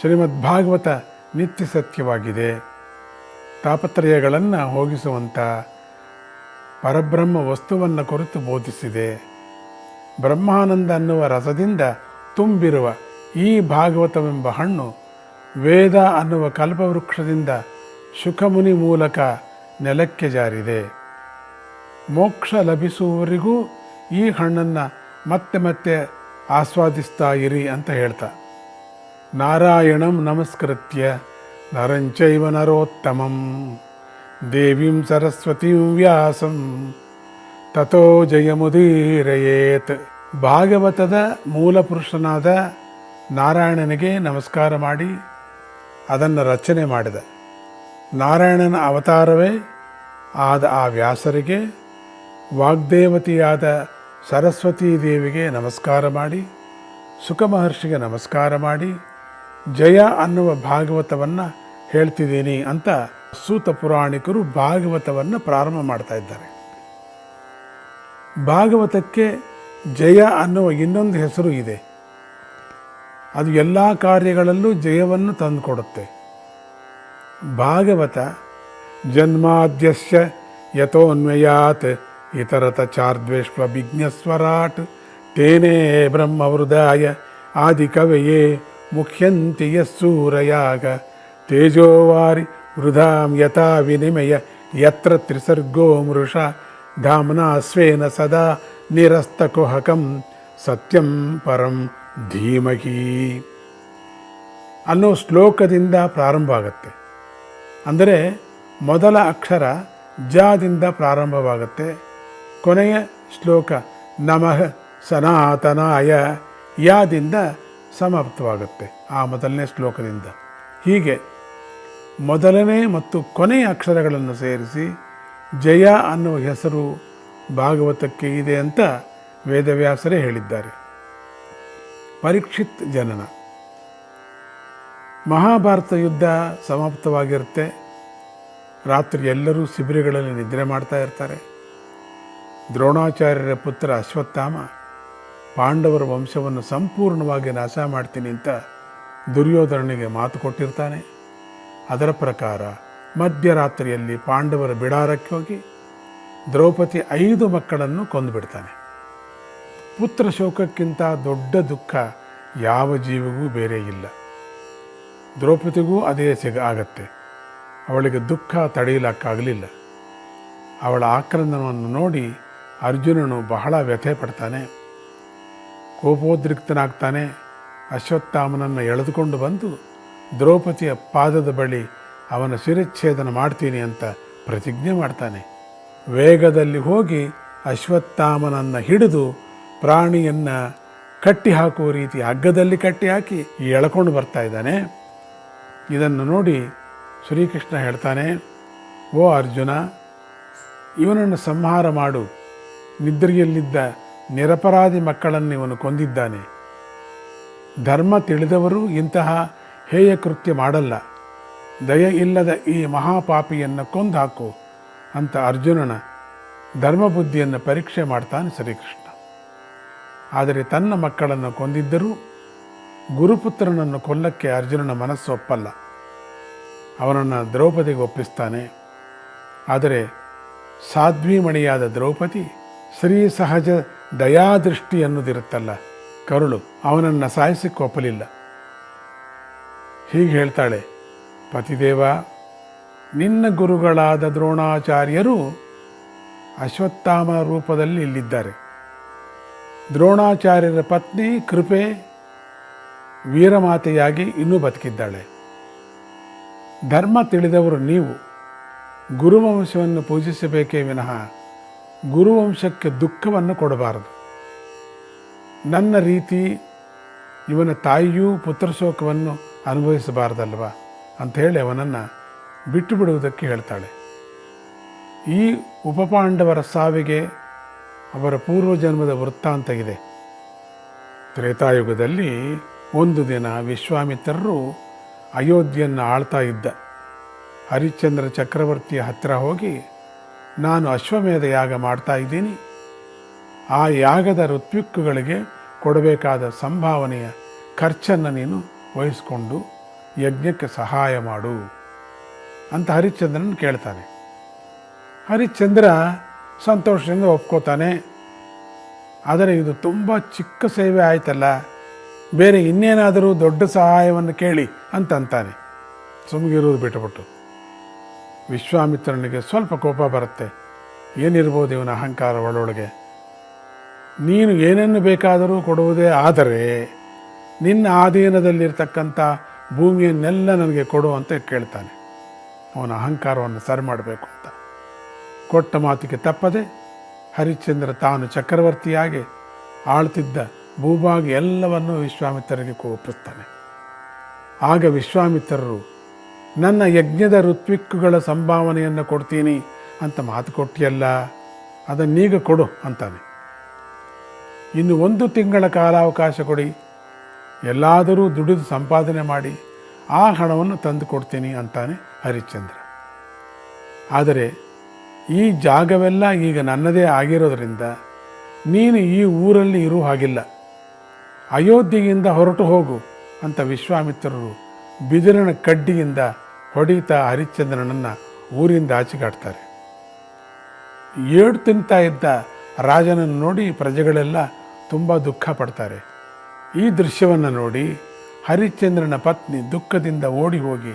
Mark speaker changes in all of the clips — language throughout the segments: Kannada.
Speaker 1: ಶ್ರೀಮದ್ಭಾಗವತ ನಿತ್ಯ ಸತ್ಯವಾಗಿದೆ. ತಾಪತ್ರಯಗಳನ್ನು ಹೋಗಿಸುವಂಥ ಪರಬ್ರಹ್ಮ ವಸ್ತುವನ್ನು ಕುರಿತು ಬೋಧಿಸಿದೆ. ಬ್ರಹ್ಮಾನಂದ ಅನ್ನುವ ರಸದಿಂದ ತುಂಬಿರುವ ಈ ಭಾಗವತವೆಂಬ ಹಣ್ಣು ವೇದ ಅನ್ನುವ ಕಲ್ಪವೃಕ್ಷದಿಂದ ಶುಕಮುನಿ ಮೂಲಕ ನೆಲಕ್ಕೆ ಜಾರಿದೆ. ಮೋಕ್ಷ ಲಭಿಸುವವರಿಗೂ ಈ ಹಣ್ಣನ್ನು ಮತ್ತೆ ಮತ್ತೆ ಆಸ್ವಾದಿಸ್ತಾ ಇರಿ ಅಂತ ಹೇಳ್ತಾ, ನಾರಾಯಣಂ ನಮಸ್ಕೃತ್ಯ ನರಂಚೈವ ನರೋತ್ತಮಂ ದೇವೀಂ ಸರಸ್ವತೀಂ ವ್ಯಾಸಂ ತಥೋ ಜಯಮುದೀರಯೇತ್. ಭಾಗವತದ ಮೂಲ ಪುರುಷನಾದ ನಾರಾಯಣನಿಗೆ ನಮಸ್ಕಾರ ಮಾಡಿ ಅದನ್ನು ರಚನೆ ಮಾಡಿದ. ನಾರಾಯಣನ ಅವತಾರವೇ ಆದ ಆ ವ್ಯಾಸರಿಗೆ, ವಾಗ್ದೇವತೆಯಾದ ಸರಸ್ವತೀ ದೇವಿಗೆ ನಮಸ್ಕಾರ ಮಾಡಿ, ಸುಖ ಮಹರ್ಷಿಗೆ ನಮಸ್ಕಾರ ಮಾಡಿ, ಜಯ ಅನ್ನುವ ಭಾಗವತವನ್ನು ಹೇಳ್ತಿದ್ದೀನಿ ಅಂತ ಸೂತ ಪುರಾಣಿಕರು ಭಾಗವತವನ್ನು ಪ್ರಾರಂಭ ಮಾಡ್ತಾ ಇದ್ದಾರೆ. ಭಾಗವತಕ್ಕೆ ಜಯ ಅನ್ನುವ ಇನ್ನೊಂದು ಹೆಸರು ಇದೆ. ಅದು ಎಲ್ಲ ಕಾರ್ಯಗಳಲ್ಲೂ ಜಯವನ್ನು ತಂದುಕೊಡುತ್ತೆ. ಭಾಗವತ ಜನ್ಮಾದ್ಯಸ್ಯ ಯತೋನ್ವಯಾತ್ ಇತರತ ಚಾರ್ದ್ವೇಷ್ವ ವಿಘ್ನಸ್ವರಾಟ್ ತೇನೇ ಬ್ರಹ್ಮವೃದಾಯ ಆದಿಕವಯೇ ಮುಖ್ಯಂತಿ ಯಸ್ಸೂರಯಾಗ ತೇಜೋವಾರಿ ವೃಧಾಂ ಯಥಾ ವಿನಿಮಯ ಯತ್ರ ತ್ರಿಸರ್ಗೋ ಮೃಷಾ ಧಾಮ್ನಾ ಸ್ವೇನ ಸದಾ ನಿರಸ್ತಕುಹಕಂ ಸತ್ಯಂ ಪರಂ ಧೀಮಹಿ ಅನ್ನೋ ಶ್ಲೋಕದಿಂದ ಪ್ರಾರಂಭ ಆಗುತ್ತೆ. ಅಂದರೆ ಮೊದಲ ಅಕ್ಷರ ಜಾದಿಂದ ಪ್ರಾರಂಭವಾಗುತ್ತೆ. ಕೊನೆಯ ಶ್ಲೋಕ ನಮಃ ಸನಾತನಾಯ ಯಾದಿಂದ ಸಮಾಪ್ತವಾಗುತ್ತೆ ಆ ಮೊದಲನೇ ಶ್ಲೋಕದಿಂದ. ಹೀಗೆ ಮೊದಲನೇ ಮತ್ತು ಕೊನೆಯ ಅಕ್ಷರಗಳನ್ನು ಸೇರಿಸಿ ಜಯ ಅನ್ನುವ ಹೆಸರು ಭಾಗವತಕ್ಕೆ ಇದೆ ಅಂತ ವೇದವ್ಯಾಸರೇ ಹೇಳಿದ್ದಾರೆ. ಪರೀಕ್ಷಿತ್ ಜನನ. ಮಹಾಭಾರತ ಯುದ್ಧ ಸಮಾಪ್ತವಾಗಿರುತ್ತೆ. ರಾತ್ರಿ ಎಲ್ಲರೂ ಶಿಬಿರಗಳಲ್ಲಿ ನಿದ್ರೆ ಮಾಡ್ತಾ ಇರ್ತಾರೆ. ದ್ರೋಣಾಚಾರ್ಯರ ಪುತ್ರ ಅಶ್ವತ್ಥಾಮ ಪಾಂಡವರ ವಂಶವನ್ನು ಸಂಪೂರ್ಣವಾಗಿ ನಾಶ ಮಾಡ್ತೀನಿ ಅಂತ ದುರ್ಯೋಧನನಿಗೆ ಮಾತು ಕೊಟ್ಟಿರ್ತಾನೆ. ಅದರ ಪ್ರಕಾರ ಮಧ್ಯರಾತ್ರಿಯಲ್ಲಿ ಪಾಂಡವರ ಬಿಡಾರಕ್ಕೆ ಹೋಗಿ ದ್ರೌಪದಿ 5 ಮಕ್ಕಳನ್ನು ಕೊಂದುಬಿಡ್ತಾನೆ. ಪುತ್ರ ಶೋಕಕ್ಕಿಂತ ದೊಡ್ಡ ದುಃಖ ಯಾವ ಜೀವಿಗೂ ಬೇರೆ ಇಲ್ಲ. ದ್ರೌಪದಿಗೂ ಅದೇ ಆಗತ್ತೆ. ಅವಳಿಗೆ ದುಃಖ ತಡೆಯಲಿಕ್ಕಾಗಲಿಲ್ಲ. ಅವಳ ಆಕ್ರಂದನವನ್ನು ನೋಡಿ ಅರ್ಜುನನು ಬಹಳ ವ್ಯಥೆ ಪಡ್ತಾನೆ. ಕೋಪೋದ್ರಿಕ್ತನಾಗ್ತಾನೆ. ಅಶ್ವತ್ಥಾಮನನ್ನು ಎಳೆದುಕೊಂಡು ಬಂದು ದ್ರೌಪದಿಯ ಪಾದದ ಬಳಿ ಅವನ ಶಿರಚ್ಛೇದನ ಮಾಡ್ತೀನಿ ಅಂತ ಪ್ರತಿಜ್ಞೆ ಮಾಡ್ತಾನೆ. ವೇಗದಲ್ಲಿ ಹೋಗಿ ಅಶ್ವತ್ಥಾಮನನ್ನು ಹಿಡಿದು ಪ್ರಾಣಿಯನ್ನು ಕಟ್ಟಿ ಹಾಕುವ ರೀತಿ ಹಗ್ಗದಲ್ಲಿ ಕಟ್ಟಿ ಹಾಕಿ ಎಳ್ಕೊಂಡು ಬರ್ತಾ ಇದ್ದಾನೆ. ಇದನ್ನು ನೋಡಿ ಶ್ರೀಕೃಷ್ಣ ಹೇಳ್ತಾನೆ, ಓ ಅರ್ಜುನ, ಇವನನ್ನು ಸಂಹಾರ ಮಾಡು. ನಿದ್ರೆಯಲ್ಲಿದ್ದ ನಿರಪರಾಧಿ ಮಕ್ಕಳನ್ನು ಇವನು ಕೊಂದಿದ್ದಾನೆ. ಧರ್ಮ ತಿಳಿದವರು ಇಂತಹ ಹೇಯ ಕೃತ್ಯ ಮಾಡಲ್ಲ. ದಯ ಇಲ್ಲದ ಈ ಮಹಾಪಾಪಿಯನ್ನು ಕೊಂದು ಹಾಕು ಅಂತ ಅರ್ಜುನನ ಧರ್ಮಬುದ್ಧಿಯನ್ನು ಪರೀಕ್ಷೆ ಮಾಡ್ತಾನೆ ಶ್ರೀಕೃಷ್ಣ. ಆದರೆ ತನ್ನ ಮಕ್ಕಳನ್ನು ಕೊಂದಿದ್ದರೂ ಗುರುಪುತ್ರನನ್ನು ಕೊಲ್ಲಕ್ಕೆ ಅರ್ಜುನನ ಮನಸ್ಸು ಒಪ್ಪಲ್ಲ. ಅವನನ್ನು ದ್ರೌಪದಿಗೆ ಒಪ್ಪಿಸ್ತಾನೆ. ಆದರೆ ಸಾಧ್ವೀಮಣಿಯಾದ ದ್ರೌಪದಿ ಶ್ರೀ ಸಹಜ ದಯಾದೃಷ್ಟಿ ಅನ್ನೋದಿರುತ್ತಲ್ಲ, ಕರುಳು, ಅವನನ್ನು ಸಾಯಿಸಕ್ಕೆ ಒಪ್ಪಲಿಲ್ಲ. ಹೀಗೆ ಹೇಳ್ತಾಳೆ, ಪತಿದೇವ, ನಿನ್ನ ಗುರುಗಳಾದ ದ್ರೋಣಾಚಾರ್ಯರು ಅಶ್ವತ್ಥಾಮನ ರೂಪದಲ್ಲಿ ಇಲ್ಲಿದ್ದಾರೆ. ದ್ರೋಣಾಚಾರ್ಯರ ಪತ್ನಿ ಕೃಪೆ ವೀರಮಾತೆಯಾಗಿ ಇನ್ನೂ ಬದುಕಿದ್ದಾಳೆ. ಧರ್ಮ ತಿಳಿದವರು ನೀವು ಗುರುವಂಶವನ್ನು ಪೂಜಿಸಬೇಕೇ ವಿನಃ ಗುರುವಂಶಕ್ಕೆ ದುಃಖವನ್ನು ಕೊಡಬಾರದು. ನನ್ನ ರೀತಿ ಇವನ ತಾಯಿಯೂ ಪುತ್ರಶೋಕವನ್ನು ಅನುಭವಿಸಬಾರದಲ್ವ ಅಂಥೇಳಿ ಅವನನ್ನು ಬಿಟ್ಟು ಬಿಡುವುದಕ್ಕೆ ಹೇಳ್ತಾಳೆ. ಈ ಉಪಪಾಂಡವರ ಸಾವಿಗೆ ಅವರ ಪೂರ್ವಜನ್ಮದ ವೃತ್ತಾಂತ ಇದೆ. ತ್ರೇತಾಯುಗದಲ್ಲಿ ಒಂದು ದಿನ ವಿಶ್ವಾಮಿತ್ರರು ಅಯೋಧ್ಯೆಯನ್ನು ಆಳ್ತಾ ಇದ್ದ ಹರಿಶ್ಚಂದ್ರ ಚಕ್ರವರ್ತಿಯ ಹತ್ತಿರ ಹೋಗಿ, ನಾನು ಅಶ್ವಮೇಧ ಯಾಗ ಮಾಡ್ತಾ ಇದ್ದೀನಿ, ಆ ಯಾಗದ ಋತ್ವಿಕ್ಕುಗಳಿಗೆ ಕೊಡಬೇಕಾದ ಸಂಭಾವನೆಯ ಖರ್ಚನ್ನು ನೀನು ವಹಿಸಿಕೊಂಡು ಯಜ್ಞಕ್ಕೆ ಸಹಾಯ ಮಾಡು ಅಂತ ಹರಿಶ್ಚಂದ್ರನ ಕೇಳ್ತಾನೆ. ಹರಿಶ್ಚಂದ್ರ ಸಂತೋಷದಿಂದ ಒಪ್ಕೋತಾನೆ. ಆದರೆ ಇದು ತುಂಬ ಚಿಕ್ಕ ಸೇವೆ ಆಯ್ತಲ್ಲ, ಬೇರೆ ಇನ್ನೇನಾದರೂ ದೊಡ್ಡ ಸಹಾಯವನ್ನು ಕೇಳಿ ಅಂತಾನೆ. ಸುಮ್ಮಗಿರುವುದು ಬಿಟ್ಟುಬಿಟ್ಟು ವಿಶ್ವಾಮಿತ್ರನಿಗೆ ಸ್ವಲ್ಪ ಕೋಪ ಬರುತ್ತೆ. ಏನಿರ್ಬೋದು ಇವನ ಅಹಂಕಾರ ಒಳೊಳಗೆ. ನೀನು ಏನನ್ನು ಬೇಕಾದರೂ ಕೊಡುವುದೇ ಆದರೆ ನಿನ್ನ ಆಧೀನದಲ್ಲಿರ್ತಕ್ಕಂಥ ಭೂಮಿಯನ್ನೆಲ್ಲ ನನಗೆ ಕೊಡು ಅಂತ ಕೇಳ್ತಾನೆ. ಅವನ ಅಹಂಕಾರವನ್ನು ಸರಿ ಮಾಡಬೇಕು ಅಂತ. ಕೊಟ್ಟ ಮಾತಿಗೆ ತಪ್ಪದೆ ಹರಿಶ್ಚಂದ್ರ ತಾನು ಚಕ್ರವರ್ತಿಯಾಗಿ ಆಳ್ತಿದ್ದ ಭೂಭಾಗ ಎಲ್ಲವನ್ನೂ ವಿಶ್ವಾಮಿತ್ರರಿಗೆ ಒಪ್ಪಿಸ್ತಾನೆ. ಆಗ ವಿಶ್ವಾಮಿತ್ರರು ನನ್ನ ಯಜ್ಞದ ಋತ್ವಿಕ್ಕುಗಳ ಸಂಭಾವನೆಯನ್ನು ಕೊಡ್ತೀನಿ ಅಂತ ಮಾತು ಕೊಟ್ಟಿಯಲ್ಲ, ಅದನ್ನೀಗ ಕೊಡು ಅಂತಾನೆ. ಇನ್ನು 1 ತಿಂಗಳ ಕಾಲಾವಕಾಶ ಕೊಡಿ, ಎಲ್ಲಾದರೂ ದುಡಿದು ಸಂಪಾದನೆ ಮಾಡಿ ಆ ಹಣವನ್ನು ತಂದು ಕೊಡ್ತೀನಿ ಅಂತಾನೆ ಹರಿಶ್ಚಂದ್ರ. ಆದರೆ ಈ ಜಾಗವೆಲ್ಲ ಈಗ ನನ್ನದೇ ಆಗಿರೋದರಿಂದ ನೀನು ಈ ಊರಲ್ಲಿ ಇರೋ ಹಾಗಿಲ್ಲ, ಅಯೋಧ್ಯೆಯಿಂದ ಹೊರಟು ಹೋಗು ಅಂತ ವಿಶ್ವಾಮಿತ್ರರು ಬಿದಿರಿನ ಕಡ್ಡಿಯಿಂದ ಹೊಡೀತಾ ಹರಿಶ್ಚಂದ್ರನನ್ನು ಊರಿಂದ ಆಚೆಗಾಡ್ತಾರೆ. ಏಡು ತಿಂತಾ ಇದ್ದ ರಾಜನನ್ನು ನೋಡಿ ಪ್ರಜೆಗಳೆಲ್ಲ ತುಂಬ ದುಃಖ ಪಡ್ತಾರೆ. ಈ ದೃಶ್ಯವನ್ನು ನೋಡಿ ಹರಿಶ್ಚಂದ್ರನ ಪತ್ನಿ ದುಃಖದಿಂದ ಓಡಿ ಹೋಗಿ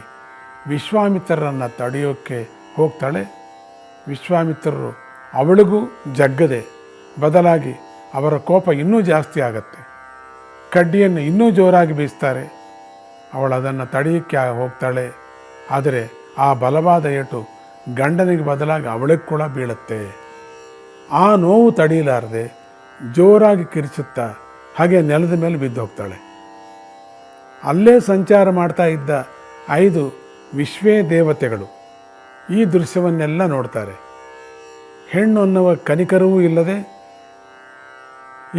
Speaker 1: ವಿಶ್ವಾಮಿತ್ರರನ್ನು ತಡೆಯೋಕ್ಕೆ ಹೋಗ್ತಾಳೆ. ವಿಶ್ವಾಮಿತ್ರರು ಅವಳಿಗೂ ಜಗ್ಗದೆ, ಬದಲಾಗಿ ಅವರ ಕೋಪ ಇನ್ನೂ ಜಾಸ್ತಿ ಆಗತ್ತೆ. ಕಡ್ಡಿಯನ್ನು ಇನ್ನೂ ಜೋರಾಗಿ ಬೀಸ್ತಾರೆ. ಅವಳು ಅದನ್ನು ತಡೆಯೋಕ್ಕೆ ಹೋಗ್ತಾಳೆ. ಆದರೆ ಆ ಬಲವಾದ ಏಟು ಗಂಡನಿಗೆ ಬದಲಾಗಿ ಅವಳಿಗೆ ಕೂಡ ಬೀಳುತ್ತೆ. ಆ ನೋವು ತಡೆಯಲಾರದೆ ಜೋರಾಗಿ ಕಿರಿಚುತ್ತಾ ಹಾಗೆ ನೆಲದ ಮೇಲೆ ಬಿದ್ದು ಹೋಗ್ತಾಳೆ. ಅಲ್ಲೇ ಸಂಚಾರ ಮಾಡ್ತಾ ಇದ್ದ 5 ವಿಶ್ವೇ ದೇವತೆಗಳು ಈ ದೃಶ್ಯವನ್ನೆಲ್ಲ ನೋಡ್ತಾರೆ. ಹೆಣ್ಣು ಅನ್ನುವ ಕನಿಕರವೂ ಇಲ್ಲದೆ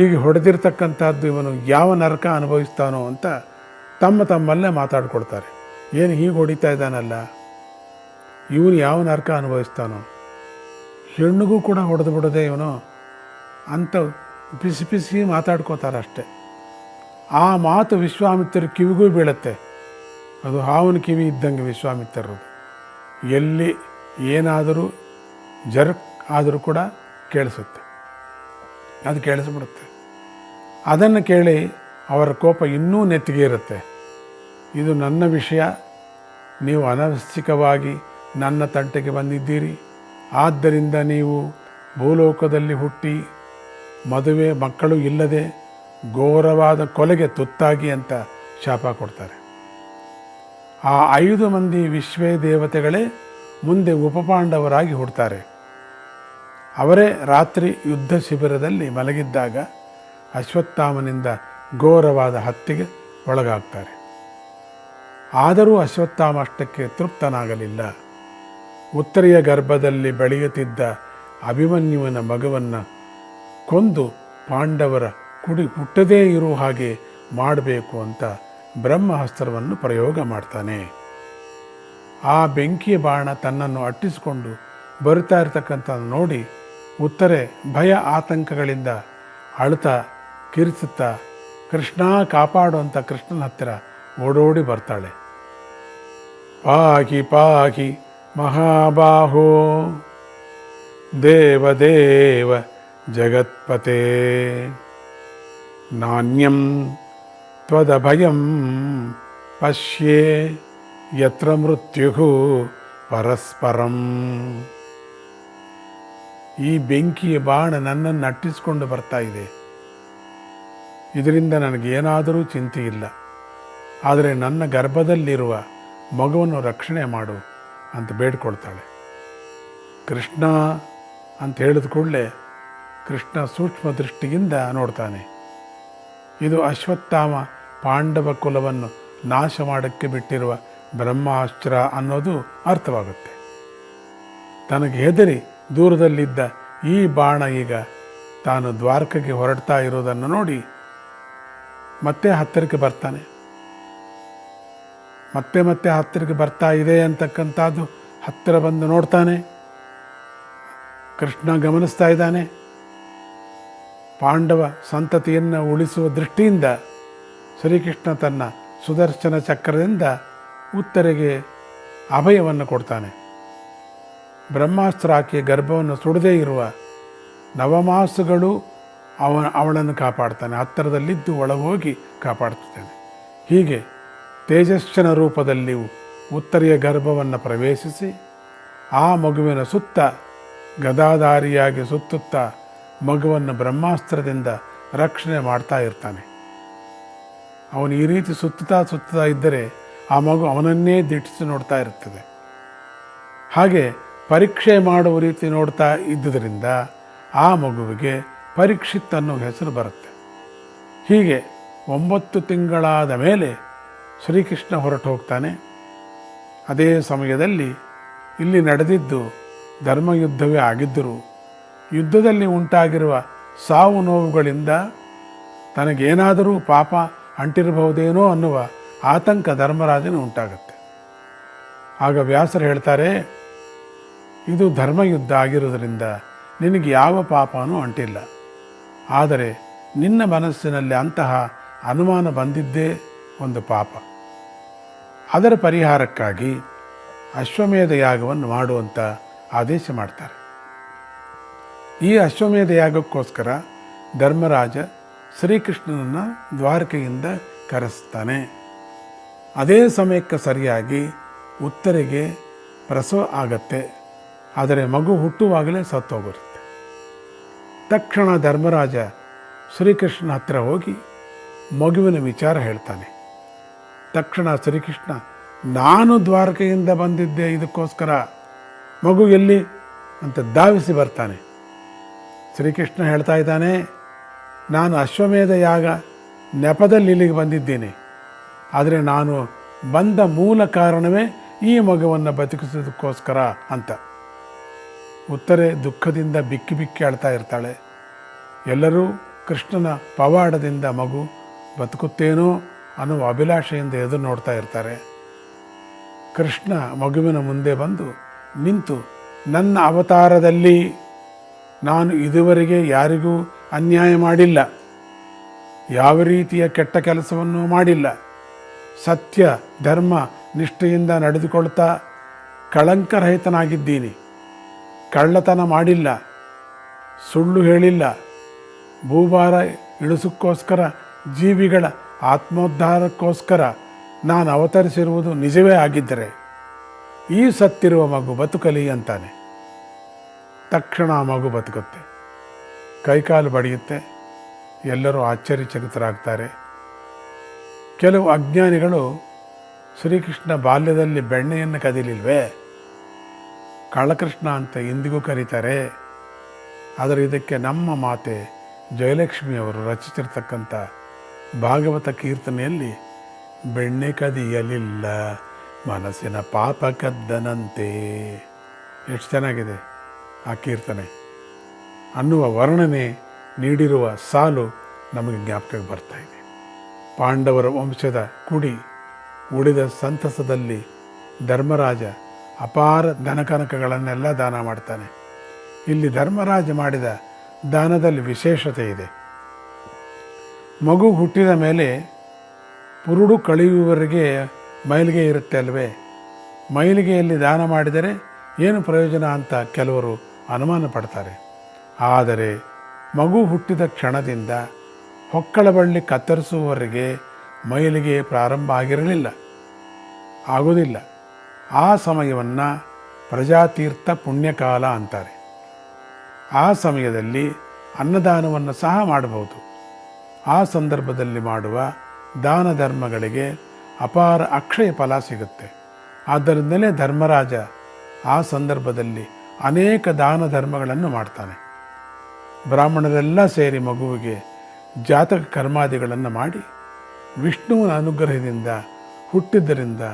Speaker 1: ಈಗ ಹೊಡೆದಿರ್ತಕ್ಕಂಥದ್ದು ಇವನು ಯಾವ ನರಕ ಅನುಭವಿಸ್ತಾನೋ ಅಂತ ತಮ್ಮಲ್ಲೇ ಮಾತಾಡ್ಕೊಳ್ತಾರೆ. ಏನು ಹೀಗೆ ಹೊಡಿತಾ ಇದ್ದಾನಲ್ಲ, ಇವನು ಯಾವ ನರಕ ಅನುಭವಿಸ್ತಾನೋ, ಹೆಣ್ಣಿಗೂ ಕೂಡ ಹೊಡೆದು ಬಿಡದೆ ಇವನು ಅಂತ ಪಿಸಿ ಮಾತಾಡ್ಕೋತಾರೆ ಅಷ್ಟೆ. ಆ ಮಾತು ವಿಶ್ವಾಮಿತ್ರ ಕಿವಿಗೂ ಬೀಳುತ್ತೆ. ಅದು ಹಾವನ ಕಿವಿ ಇದ್ದಂಗೆ ವಿಶ್ವಾಮಿತ್ರರದು. ಎಲ್ಲಿ ಏನಾದರೂ ಜರಕ್ ಆದರೂ ಕೂಡ ಕೇಳಿಸುತ್ತೆ, ಅದು ಕೇಳಿಸ್ಬಿಡುತ್ತೆ. ಅದನ್ನು ಕೇಳಿ ಅವರ ಕೋಪ ಇನ್ನೂ ನೆತ್ತಿಗೆ ಇರುತ್ತೆ. ಇದು ನನ್ನ ವಿಷಯ, ನೀವು ಅನವಶ್ಯಕವಾಗಿ ನನ್ನ ತಂಟೆಗೆ ಬಂದಿದ್ದೀರಿ, ಆದ್ದರಿಂದ ನೀವು ಭೂಲೋಕದಲ್ಲಿ ಹುಟ್ಟಿ ಮದುವೆ ಮಕ್ಕಳು ಇಲ್ಲದೆ ಘೋರವಾದ ಕೊಲೆಗೆ ತುತ್ತಾಗಿ ಅಂತ ಶಾಪ ಕೊಡ್ತಾರೆ. ಆ 5 ಮಂದಿ ವಿಶ್ವೇ ದೇವತೆಗಳೇ ಮುಂದೆ ಉಪಪಾಂಡವರಾಗಿ ಹುಡ್ತಾರೆ. ಅವರೇ ರಾತ್ರಿ ಯುದ್ಧ ಶಿಬಿರದಲ್ಲಿ ಮಲಗಿದ್ದಾಗ ಅಶ್ವತ್ಥಾಮನಿಂದ ಘೋರವಾದ ಹತ್ಯೆಗೆ ಒಳಗಾಗ್ತಾರೆ. ಆದರೂ ಅಶ್ವತ್ಥಾಮ ಅಷ್ಟಕ್ಕೆ ತೃಪ್ತನಾಗಲಿಲ್ಲ. ಉತ್ತರೆಯ ಗರ್ಭದಲ್ಲಿ ಬೆಳೆಯುತ್ತಿದ್ದ ಅಭಿಮನ್ಯುವಿನ ಮಗುವನ್ನು ಕೊಂದು ಪಾಂಡವರ ಕುಡಿ ಹುಟ್ಟದೇ ಇರುವ ಹಾಗೆ ಮಾಡಬೇಕು ಅಂತ ಬ್ರಹ್ಮಾಸ್ತ್ರವನ್ನು ಪ್ರಯೋಗ ಮಾಡ್ತಾನೆ. ಆ ಬೆಂಕಿಯ ಬಾಣ ತನ್ನನ್ನು ಅಟ್ಟಿಸಿಕೊಂಡು ಬರುತ್ತಾ ಇರತಕ್ಕಂಥ ನೋಡಿ ಉತ್ತರೆ ಭಯ ಆತಂಕಗಳಿಂದ ಅಳುತ್ತಾ ಕಿರಿಸುತ್ತಾ ಕೃಷ್ಣ ಕಾಪಾಡು ಅಂತ ಕೃಷ್ಣನ ಹತ್ತಿರ ಓಡೋಡಿ ಬರ್ತಾಳೆ. ಪಾಹಿ ಪಾಹಿ ಮಹಾಬಾಹೋ ದೇವದೇವ ಜಗತ್ಪತೆ ನಾಣ್ಯಂ ತ್ವದಭಯಂ ಪಶ್ಯೇ ಯತ್ರ ಮೃತ್ಯು ಪರಸ್ಪರಂ. ಈ ಬೆಂಕಿಯ ಬಾಣ ನನ್ನನ್ನು ಅಟ್ಟಿಸಿಕೊಂಡು ಬರ್ತಾ ಇದೆ, ಇದರಿಂದ ನನಗೇನಾದರೂ ಚಿಂತೆ ಇಲ್ಲ, ಆದರೆ ನನ್ನ ಗರ್ಭದಲ್ಲಿರುವ ಮಗುವನ್ನು ರಕ್ಷಣೆ ಮಾಡು ಅಂತ ಬೇಡ್ಕೊಳ್ತಾಳೆ. ಕೃಷ್ಣ ಅಂತ ಹೇಳಿದ ಕೂಡಲೇ ಕೃಷ್ಣ ಸೂಕ್ಷ್ಮ ದೃಷ್ಟಿಯಿಂದ ನೋಡ್ತಾನೆ. ಇದು ಅಶ್ವತ್ಥಾಮ ಪಾಂಡವ ಕುಲವನ್ನು ನಾಶ ಮಾಡೋಕ್ಕೆ ಬಿಟ್ಟಿರುವ ಬ್ರಹ್ಮಾಸ್ತ್ರ ಅನ್ನೋದು ಅರ್ಥವಾಗುತ್ತೆ. ತನಗೆ ಹೆದರಿ ದೂರದಲ್ಲಿದ್ದ ಈ ಬಾಣ ಈಗ ತಾನು ದ್ವಾರಕೆಗೆ ಹೊರಡ್ತಾ ಇರೋದನ್ನು ನೋಡಿ ಮತ್ತೆ ಹತ್ತಿರಕ್ಕೆ ಬರ್ತಾನೆ. ಮತ್ತೆ ಹತ್ತಿರಕ್ಕೆ ಬರ್ತಾ ಇದೆ ಅಂತಕ್ಕಂಥದ್ದು ಹತ್ತಿರ ಬಂದು ನೋಡ್ತಾನೆ. ಕೃಷ್ಣ ಗಮನಿಸ್ತಾ ಇದ್ದಾನೆ. ಪಾಂಡವ ಸಂತತಿಯನ್ನು ಉಳಿಸುವ ದೃಷ್ಟಿಯಿಂದ ಶ್ರೀಕೃಷ್ಣ ತನ್ನ ಸುದರ್ಶನ ಚಕ್ರದಿಂದ ಉತ್ತರೆಗೆ ಅಭಯವನ್ನು ಕೊಡ್ತಾನೆ. ಬ್ರಹ್ಮಾಸ್ತ್ರ ಹಾಕಿ ಗರ್ಭವನ್ನು ಸುಡದೇ ಇರುವ ನವಮಾಸಗಳು ಅವಳನ್ನು ಕಾಪಾಡ್ತಾನೆ. ಹತ್ತಿರದಲ್ಲಿದ್ದು ಒಳಗೋಗಿ ಕಾಪಾಡ್ತಾನೆ. ಹೀಗೆ ತೇಜಸ್ಸನ ರೂಪದಲ್ಲಿ ಉತ್ತರೆಯ ಗರ್ಭವನ್ನು ಪ್ರವೇಶಿಸಿ ಆ ಮಗುವಿನ ಸುತ್ತ ಗದಾಧಾರಿಯಾಗಿ ಸುತ್ತುತ್ತಾ ಮಗುವನ್ನು ಬ್ರಹ್ಮಾಸ್ತ್ರದಿಂದ ರಕ್ಷಣೆ ಮಾಡ್ತಾ ಇರ್ತಾನೆ. ಅವನು ಈ ರೀತಿ ಸುತ್ತುತ್ತಾ ಇದ್ದರೆ ಆ ಮಗು ಅವನನ್ನೇ ದಿಟ್ಟಿಸಿ ನೋಡ್ತಾ ಇರ್ತದೆ. ಹಾಗೆ ಪರೀಕ್ಷೆ ಮಾಡುವ ರೀತಿ ನೋಡ್ತಾ ಇದ್ದುದರಿಂದ ಆ ಮಗುವಿಗೆ ಪರೀಕ್ಷಿತ್ ಅನ್ನೋ ಹೆಸರು ಬರುತ್ತೆ. ಹೀಗೆ 9 ತಿಂಗಳಾದ ಮೇಲೆ ಶ್ರೀಕೃಷ್ಣ ಹೊರಟು ಹೋಗ್ತಾನೆ. ಅದೇ ಸಮಯದಲ್ಲಿ ಇಲ್ಲಿ ನಡೆದಿದ್ದು ಧರ್ಮಯುದ್ಧವೇ ಆಗಿದ್ದರೂ ಯುದ್ಧದಲ್ಲಿ ಉಂಟಾಗಿರುವ ಸಾವು ನೋವುಗಳಿಂದ ತನಗೇನಾದರೂ ಪಾಪ ಅಂಟಿರಬಹುದೇನೋ ಅನ್ನುವ ಆತಂಕ ಧರ್ಮರಾಜನ ಉಂಟಾಗುತ್ತೆ. ಆಗ ವ್ಯಾಸರು ಹೇಳ್ತಾರೆ, ಇದು ಧರ್ಮಯುದ್ಧ ಆಗಿರುವುದರಿಂದ ನಿನಗೆ ಯಾವ ಪಾಪನೂ ಅಂಟಿಲ್ಲ. ಆದರೆ ನಿನ್ನ ಮನಸ್ಸಿನಲ್ಲಿ ಅಂತಹ ಅನುಮಾನ ಬಂದಿದ್ದೇ ಒಂದು ಪಾಪ. ಅದರ ಪರಿಹಾರಕ್ಕಾಗಿ ಅಶ್ವಮೇಧ ಯಾಗವನ್ನು ಮಾಡುವಂಥ ಆದೇಶ ಮಾಡ್ತಾರೆ. ಈ ಅಶ್ವಮೇಧ ಯಾಗಕ್ಕೋಸ್ಕರ ಧರ್ಮರಾಜ ಶ್ರೀಕೃಷ್ಣನನ್ನು ದ್ವಾರಕೆಯಿಂದ ಕರೆಸ್ತಾನೆ. ಅದೇ ಸಮಯಕ್ಕೆ ಸರಿಯಾಗಿ ಉತ್ತರೆಗೆ ಪ್ರಸವ ಆಗತ್ತೆ. ಆದರೆ ಮಗು ಹುಟ್ಟುವಾಗಲೇ ಸತ್ತೋಗಿರುತ್ತೆ. ತಕ್ಷಣ ಧರ್ಮರಾಜ ಶ್ರೀಕೃಷ್ಣ ಹತ್ತಿರ ಹೋಗಿ ಮಗುವಿನ ವಿಚಾರ ಹೇಳ್ತಾನೆ. ತಕ್ಷಣ ಶ್ರೀಕೃಷ್ಣ, ನಾನು ದ್ವಾರಕೆಯಿಂದ ಬಂದಿದ್ದೆ, ಇದಕ್ಕೋಸ್ಕರ ಮಗು ಎಲ್ಲಿ ಅಂತ ಧಾವಿಸಿ ಬರ್ತಾನೆ. ಶ್ರೀಕೃಷ್ಣ ಹೇಳ್ತಾ ಇದ್ದಾನೆ, ನಾನು ಅಶ್ವಮೇಧ ಯಾಗ ನೆಪದಲ್ಲಿ ಇಲ್ಲಿಗೆ ಬಂದಿದ್ದೇನೆ. ಆದರೆ ನಾನು ಬಂದ ಮೂಲ ಕಾರಣವೇ ಈ ಮಗುವನ್ನು ಬದುಕಿಸೋದಕ್ಕೋಸ್ಕರ ಅಂತ. ಉತ್ತರೆ ದುಃಖದಿಂದ ಬಿಕ್ಕಿ ಬಿಕ್ಕಿ ಅಳ್ತಾ ಇರ್ತಾಳೆ. ಎಲ್ಲರೂ ಕೃಷ್ಣನ ಪವಾಡದಿಂದ ಮಗು ಬದುಕುತ್ತೇನೋ ಅನ್ನುವ ಅಭಿಲಾಷೆಯಿಂದ ಎದುರು ನೋಡ್ತಾ ಇರ್ತಾರೆ. ಕೃಷ್ಣ ಮಗುವಿನ ಮುಂದೆ ಬಂದು ನಿಂತು, ನನ್ನ ಅವತಾರದಲ್ಲಿ ನಾನು ಇದುವರೆಗೆ ಯಾರಿಗೂ ಅನ್ಯಾಯ ಮಾಡಿಲ್ಲ, ಯಾವ ರೀತಿಯ ಕೆಟ್ಟ ಕೆಲಸವನ್ನು ಮಾಡಿಲ್ಲ, ಸತ್ಯ ಧರ್ಮ ನಿಷ್ಠೆಯಿಂದ ನಡೆದುಕೊಳ್ತಾ ಕಳಂಕರಹಿತನಾಗಿದ್ದೀನಿ, ಕಳ್ಳತನ ಮಾಡಿಲ್ಲ, ಸುಳ್ಳು ಹೇಳಿಲ್ಲ, ಭೂಭಾರ ಇಳಿಸೋಕ್ಕೋಸ್ಕರ ಜೀವಿಗಳ ಆತ್ಮೋದ್ಧಾರಕ್ಕೋಸ್ಕರ ನಾನು ಅವತರಿಸಿರುವುದು ನಿಜವೇ ಆಗಿದ್ದರೆ ಈ ಸತ್ತಿರುವ ಮಗು ಬದುಕಲಿ ಅಂತಾನೆ. ತಕ್ಷಣ ಆ ಮಗು ಬದುಕುತ್ತೆ, ಕೈಕಾಲು ಬಡಿಯುತ್ತೆ. ಎಲ್ಲರೂ ಆಶ್ಚರ್ಯಚಕಿತರಾಗ್ತಾರೆ. ಕೆಲವು ಅಜ್ಞಾನಿಗಳು ಶ್ರೀಕೃಷ್ಣ ಬಾಲ್ಯದಲ್ಲಿ ಬೆಣ್ಣೆಯನ್ನು ಕದಿಲಿಲ್ವೇ, ಕಳ್ಳಕೃಷ್ಣ ಅಂತ ಇಂದಿಗೂ ಕರೀತಾರೆ. ಆದರೆ ಇದಕ್ಕೆ ನಮ್ಮ ಮಾತೆ ಜಯಲಕ್ಷ್ಮಿಯವರು ರಚಿಸಿರ್ತಕ್ಕಂಥ ಭಾಗವತ ಕೀರ್ತನೆಯಲ್ಲಿ ಬೆಣ್ಣೆ ಕದಿಯಲಿಲ್ಲ ಮನಸ್ಸಿನ ಪಾಪ ಕದ್ದನಂತೆ, ಎಷ್ಟು ಚೆನ್ನಾಗಿದೆ ಆ ಕೀರ್ತನೆ ಅನ್ನುವ ವರ್ಣನೆ ನೀಡಿರುವ ಸಾಲು ನಮಗೆ ಜ್ಞಾಪಕಕ್ಕೆ ಬರ್ತಾ ಇದೆ. ಪಾಂಡವರ ವಂಶದ ಕುಡಿ ಉಳಿದ ಸಂತಸದಲ್ಲಿ ಧರ್ಮರಾಜ ಅಪಾರ ಧನಕನಕಗಳನ್ನೆಲ್ಲ ದಾನ ಮಾಡ್ತಾನೆ. ಇಲ್ಲಿ ಧರ್ಮರಾಜ ಮಾಡಿದ ದಾನದಲ್ಲಿ ವಿಶೇಷತೆ ಇದೆ. ಮಗು ಹುಟ್ಟಿದ ಮೇಲೆ ಪುರುಡು ಕಳೆಯುವವರೆಗೆ ಮೈಲಿಗೆ ಇರುತ್ತೆ ಅಲ್ವೇ, ಮೈಲಿಗೆಯಲ್ಲಿ ದಾನ ಮಾಡಿದರೆ ಏನು ಪ್ರಯೋಜನ ಅಂತ ಕೆಲವರು ಅನುಮಾನ ಪಡ್ತಾರೆ. ಆದರೆ ಮಗು ಹುಟ್ಟಿದ ಕ್ಷಣದಿಂದ ಹೊಕ್ಕಳ ಬಳ್ಳಿ ಕತ್ತರಿಸುವವರೆಗೆ ಮೈಲಿಗೆ ಪ್ರಾರಂಭ ಆಗೋದಿಲ್ಲ. ಆ ಸಮಯವನ್ನು ಪ್ರಜಾತೀರ್ಥ ಪುಣ್ಯಕಾಲ ಅಂತಾರೆ. ಆ ಸಮಯದಲ್ಲಿ ಅನ್ನದಾನವನ್ನು ಸಹ ಮಾಡಬಹುದು. ಆ ಸಂದರ್ಭದಲ್ಲಿ ಮಾಡುವ ದಾನ ಧರ್ಮಗಳಿಗೆ ಅಪಾರ ಅಕ್ಷಯ ಫಲ ಸಿಗುತ್ತೆ. ಆದ್ದರಿಂದಲೇ ಧರ್ಮರಾಜ ಆ ಸಂದರ್ಭದಲ್ಲಿ ಅನೇಕ ದಾನ ಧರ್ಮಗಳನ್ನು ಮಾಡ್ತಾನೆ. ಬ್ರಾಹ್ಮಣರೆಲ್ಲ ಸೇರಿ ಮಗುವಿಗೆ ಜಾತಕ ಕರ್ಮಾದಿಗಳನ್ನು ಮಾಡಿ ವಿಷ್ಣುವಿನ ಅನುಗ್ರಹದಿಂದ ಹುಟ್ಟಿದ್ದರಿಂದ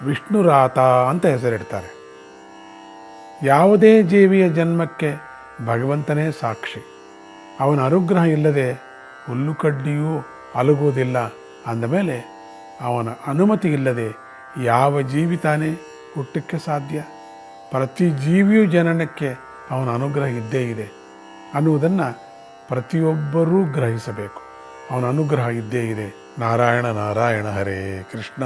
Speaker 1: ವಿಷ್ಣುರಾತ ಅಂತ ಹೆಸರಿಡ್ತಾರೆ. ಯಾವುದೇ ಜೀವಿಯ ಜನ್ಮಕ್ಕೆ ಭಗವಂತನೇ ಸಾಕ್ಷಿ. ಅವನ ಅನುಗ್ರಹ ಇಲ್ಲದೆ ಹುಲ್ಲು ಕಡ್ಡಿಯೂ ಅಲುಗುವುದಿಲ್ಲ ಅಂದಮೇಲೆ ಅವನ ಅನುಮತಿ ಇಲ್ಲದೆ ಯಾವ ಜೀವಿ ತಾನೇ ಹುಟ್ಟಕ್ಕೆ ಸಾಧ್ಯ? ಪ್ರತಿ ಜೀವಿಯೂ ಜನನಕ್ಕೆ ಅವನ ಅನುಗ್ರಹ ಇದ್ದೇ ಇದೆ ಅನ್ನುವುದನ್ನು ಪ್ರತಿಯೊಬ್ಬರೂ ಗ್ರಹಿಸಬೇಕು. ಅವನ ಅನುಗ್ರಹ ಇದ್ದೇ ಇದೆ ನಾರಾಯಣ ನಾರಾಯಣ ಹರೇ ಕೃಷ್ಣ.